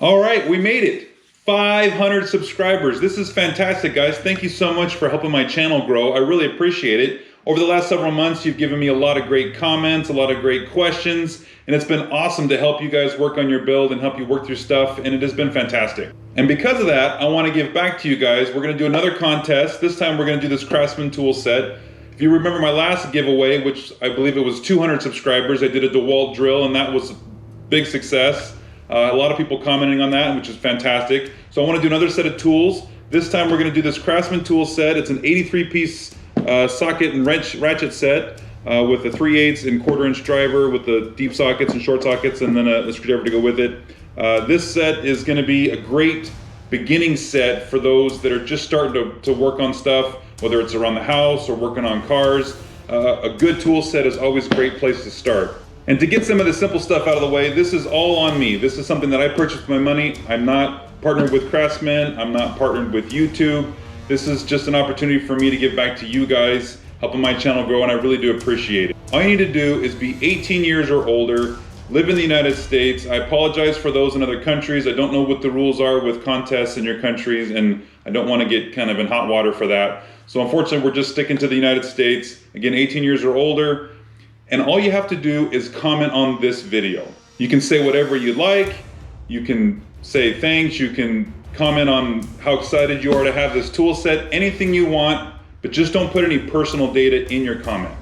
All right, we made it. 500 subscribers. This is fantastic, guys. Thank you so much for helping my channel grow. I really appreciate it. Over the last several months, you've given me a lot of great comments, a lot of great questions, and it's been awesome to help you guys work on your build and help you work through stuff, and it has been fantastic. And because of that, I want to give back to you guys. We're going to do another contest. This time we're going to do this Craftsman tool set. If you remember my last giveaway, which I believe it was 200 subscribers, I did a DeWalt drill, and that was a big success. A lot of people commenting on that, which is fantastic. So I want to do another set of tools. This time we're going to do this Craftsman tool set. It's an 83-piece socket and ratchet set with a 3/8 and 1/4-inch driver with the deep sockets and short sockets, and then a screwdriver to go with it. This set is going to be a great beginning set for those that are just starting to work on stuff, whether it's around the house or working on cars. A good tool set is always a great place to start. And to get some of the simple stuff out of the way, this is all on me. This is something that I purchased with my money. I'm not partnered with Craftsman. I'm not partnered with YouTube. This is just an opportunity for me to give back to you guys, helping my channel grow, and I really do appreciate it. All you need to do is be 18 years or older, live in the United States. I apologize for those in other countries. I don't know what the rules are with contests in your countries, and I don't want to get kind of in hot water for that. So unfortunately, we're just sticking to the United States. Again, 18 years or older. And all you have to do is comment on this video. You can say whatever you like. You can say thanks. You can comment on how excited you are to have this tool set, anything you want, but just don't put any personal data in your comment.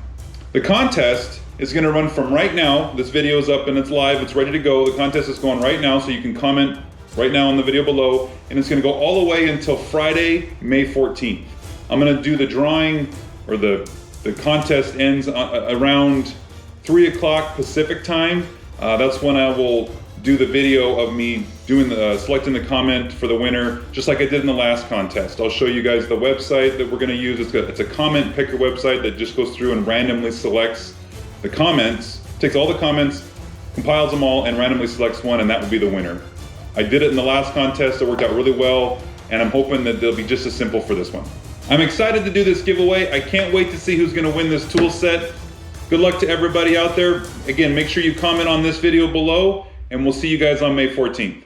The contest is gonna run from right now. This video is up and it's live, it's ready to go. The contest is going right now, so you can comment right now on the video below, and it's gonna go all the way until Friday, May 14th. I'm gonna do the drawing, or the contest ends around 3 o'clock Pacific time. That's when I will do the video of me doing selecting the comment for the winner, just like I did in the last contest. I'll show you guys the website that we're gonna use. It's a comment picker website that just goes through and randomly selects the comments, takes all the comments, compiles them all, and randomly selects one, and that will be the winner. I did it in the last contest. It worked out really well, and I'm hoping that they'll be just as simple for this one. I'm excited to do this giveaway. I can't wait to see who's gonna win this tool set. Good luck to everybody out there. Again, make sure you comment on this video below, and we'll see you guys on May 14th.